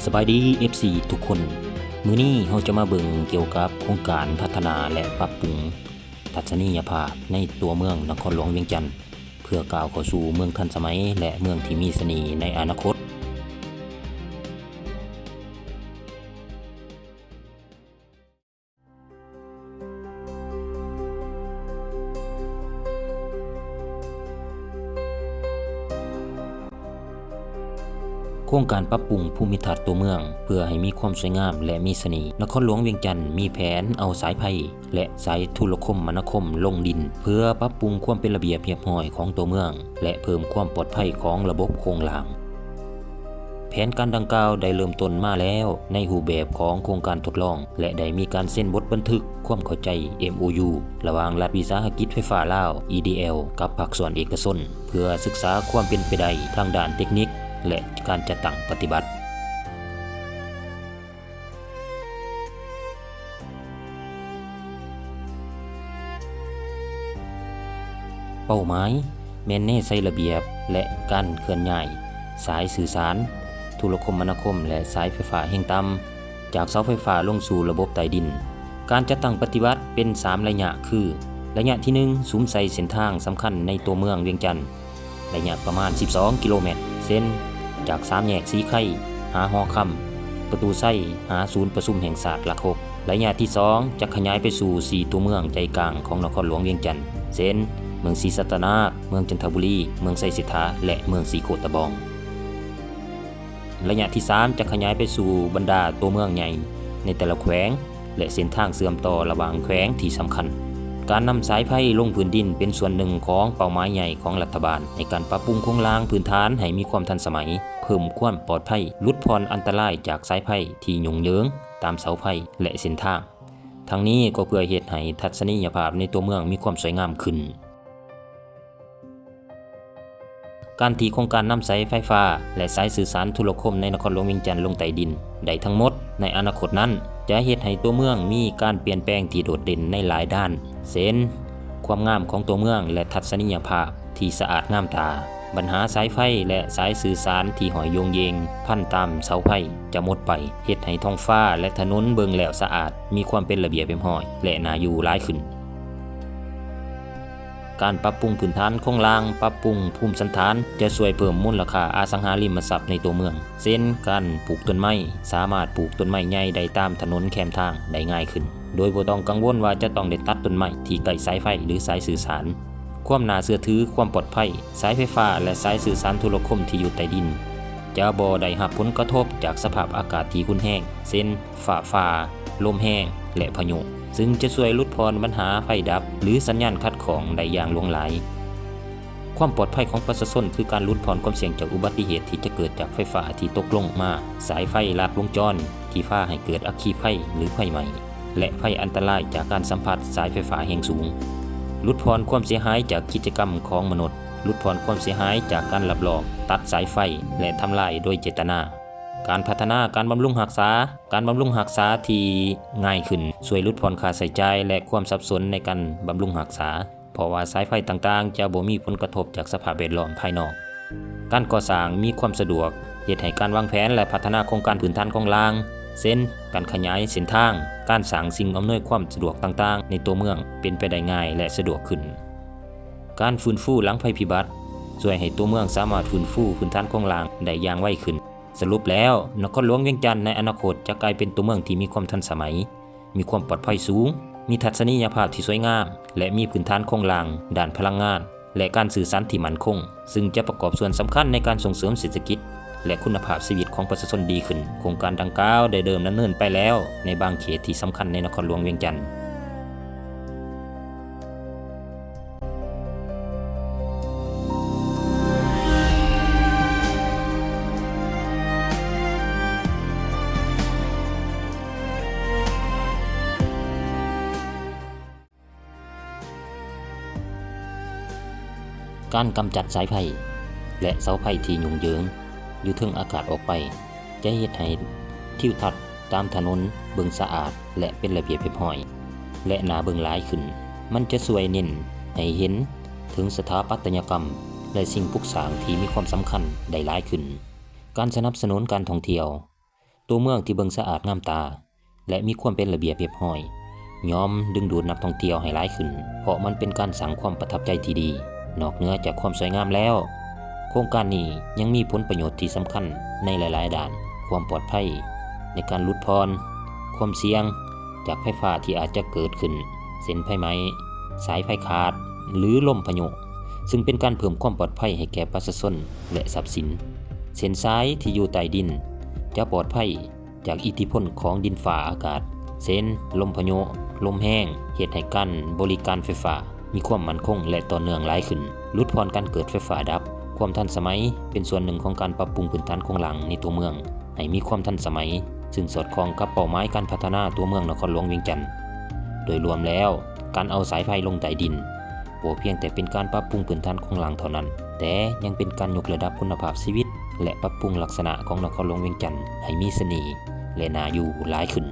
สบายดี FC ทุกคนมื้อนี้เราจะมาเบิ่งเกี่ยวกับโครงการพัฒนาและปรับปรุงทัศนียภาพในตัวเมืองนครหลวงเวียงจันทน์เพื่อก้าวเข้าสู่เมืองทันสมัยและเมืองที่มีเสน่ห์ในอนาคตโครงการปรับปรุงภูมิทัศน์ตัวเมืองเพื่อให้มีความสวยงามและมีเสน่ห์นครหลวงเวียงจันทน์มีแผนเอาสายไฟและสายโทรคมนาคมลงดินเพื่อปรับปรุงความเป็นระเบียบเรียบร้อยของตัวเมืองและเพิ่มความปลอดภัยของระบบโครงหลังแผนการดังกล่าวได้เริ่มต้นมาแล้วในรูปแบบของโครงการทดลองและได้มีการเซ็นบทบันทึกความเข้าใจ MOU ระหว่างรัฐวิสาหกิจไฟฟ้าลาว EDL กับภาคส่วนเอกชนเพื่อศึกษาความเป็นไปได้ทางด้านเทคนิคและการจัดตั้งปฏิบัติเป้าหมายแม่นแน่ใส่ระเบียบและการเคลื่อนย้ายสายสื่อสารโทรคมนาคมและสายไฟฟ้าแห่งต่ำจากเสาไฟฟ้าลงสู่ระบบใต้ดินการจัดตั้งปฏิบัติเป็น3ระยะคือระยะที่1สุมใส่เส้นทางสำคัญในตัวเมืองเวียงจันทน์ระยะประมาณ12กิโลเมตรเส้นจาก3แยกสีไข่หาหอคำประตูไส้หาศูนย์ประชุมแห่งศาสตร์หลัก6ระยะที่2จะขยายไปสู่4ตัวเมืองใจกลางของนครหลวงเวียงจันทน์เช่นเมืองศรีสัตนาเมืองจันทบุรีเมืองไสสิทธาและเมืองศรีโคตะบองระยะที่3จะขยายไปสู่บรรดาตัวเมืองใหญ่ในแต่ละแขวงและเส้นทางเชื่อมต่อระหว่างแขวงที่สำคัญการนำสายไฟลงพื้นดินเป็นส่วนหนึ่งของเป้าหมายใหญ่ของรัฐบาลในการปรับปรุงโครงสร้างพื้นฐานให้มีความทันสมัยเพิ่มความปลอดภัยลดพรอันตรายจากสายไฟที่ยุ่งเหยิงตามเสาไฟและเส้นทางทั้งนี้ก็เพื่อเฮ็ดให้ทัศนียภาพในตัวเมืองมีความสวยงามขึ้นการที่โครงการนำสายไฟฟ้าและสายสื่อสารโทรคมในนครหลวงเวียงจันทน์ลงใต้ดินได้ทั้งหมดในอนาคตนั้นจะเฮ็ดให้ตัวเมืองมีการเปลี่ยนแปลงที่โดดเด่นในหลายด้านเช่นความงามของตัวเมืองและทัศนียภาพที่สะอาดงามตาปัญหาสายไฟและสายสื่อสารที่ห้อยโยงเยงพันตามเสาไฟจะหมดไปเฮ็ดให้ท้องฟ้าและถนนเบิ่งแล้วสะอาดมีความเป็นระเบียบเรียบร้อยและน่าอยู่หลายขึ้นการปรับปรุงพื้นฐานโครงสร้างปรับปรุงภูมิสันฐานจะช่วยเพิ่มมูลค่าอสังหาริมทรัพย์ในตัวเมืองเช่นการปลูกต้นไม้สามารถปลูกต้นไม้ใหญ่ได้ตามถนนแคมทางได้ง่ายขึ้นโดยบ่ต้องกังวลว่าจะต้องได้ตัดต้นไม้ที่ใกล้สายไฟหรือสายสื่อสารความน่าเชื่อถือความปลอดภัยสายไฟฟ้าและสายสื่อสารโทรคมที่อยู่ใต้ดินจะบ่ได้รับผลกระทบจากสภาพอากาศที่รุนแรงเช่นฟ้าผ่าลมแห้งและพายุซึ่งจะช่วยลดพรปัญหาไฟดับหรือสัญญาณขัดข้องได้อย่างหลวงหลายความปลอดภัยของประชาชนคือการลดพรความเสี่ยงจากอุบัติเหตุที่จะเกิดจากไฟฟ้าที่ตกลงมาสายไฟลัดวงจรที่พาให้เกิดอัคคีไฟหรือไฟไหม้และภัยอันตรายจากการสัมผัสสายไฟฟ้าแรงสูงลดพรความเสียหายจากกิจกรรมของมนุษย์ลดพรความเสียหายจากการลับหลอกตัดสายไฟและทำลายโดยเจตนาการพัฒนาการบำรุงรักษาที่ง่ายขึ้นช่วยลดพรค่าใช้จ่ายและความสับสนในการบำรุงรักษาเพราะว่าสายไฟต่างๆจะบ่มีผลกระทบจากสภาพแวดล้อมภายนอกการก่อสร้างมีความสะดวกเฮ็ดให้การวางแผนและพัฒนาโครงการพื้นฐานของรางเช่นการขยายเส้นทางการสร้างสิ่งอำนวยความสะดวกต่างๆในตัวเมืองเป็นไปได้ง่ายและสะดวกขึ้นการฟื้นฟูหลังภัยพิบัติช่วยให้ตัวเมืองสามารถฟื้นฟูพื้นฐานของรางได้อย่างไวขึ้นสรุปแล้วนครหลวงเวียงจันทน์ในอนาคตจะกลายเป็นตัวเมืองที่มีความทันสมัยมีความปลอดภัยสูงมีทัศนียภาพที่สวยงามและมีพื้นฐานโครงสร้างด้านพลังงานและการสื่อสารที่มั่นคงซึ่งจะประกอบส่วนสำคัญในการส่งเสริมเศรษฐกิจและคุณภาพชีวิตของประชาชนดีขึ้นโครงการดังกล่าวได้เดิมดำเนินไปแล้วในบางเขตที่สำคัญในนครหลวงเวียงจันทน์การกำจัดสายไฟและเสาไฟที่ยุ่งเหยิงอยู่ถึงอากาศออกไปจะเฮ็ดให้ทิวทัศน์ตามถนนเบิ่งสะอาดและเป็นระเบียบเรียบร้อยและน่าเบิ่งหลายขึ้นมันจะช่วยเน้นให้เห็นถึงสถาปัตยกรรมและสิ่งปลูกสร้างที่มีความสำคัญได้หลายขึ้นการสนับสนุนการท่องเที่ยว ตัวเมืองที่เบิ่งสะอาดงามตาและมีความเป็นระเบียบเรียบร้อยยอมดึงดูดนักท่องเที่ยวให้หลายขึ้นเพราะมันเป็นการสร้างความประทับใจที่ดีนอกเหนือจากความสวยงามแล้วโครงการนี้ยังมีผลประโยชน์ที่สำคัญในหลายๆด้านความปลอดภัยในการหลุดพรความเสี่ยงจากไฟฟ้าที่อาจจะเกิดขึ้นเส้นไฟไหม้สายไฟขาดหรือลมพายุซึ่งเป็นการเพิ่มความปลอดภัยให้แก่ประชาชนและทรัพย์สินเส้นสายที่อยู่ใต้ดินจะปลอดภัยจากอิทธิพลของดินฟ้าอากาศเส้นลมพายุลมแห้งเหตุให้การบริการไฟฟ้ามีความมั่นคงและต่อเนื่องหลายขึ้นลดพรการเกิดไฟฟ้าดับความทันสมัยเป็นส่วนหนึ่งของการปรับปรุงพื้นฐานโครงหลังในตัวเมืองให้มีความทันสมัยซึ่งสอดคล้องกับเป้าหมายการพัฒนาตัวเมืองนครหลวงเวียงจันทร์โดยรวมแล้วการเอาสายไฟลงใต้ดินบ่เพียงแต่เป็นการปรับปรุงพื้นฐานโครงหลังเท่านั้นแต่ยังเป็นการยกระดับคุณภาพชีวิตและปรับปรุงลักษณะของนครหลวงเวียงจันทร์ให้มีเสน่ห์และน่าอยู่หลายขึ้น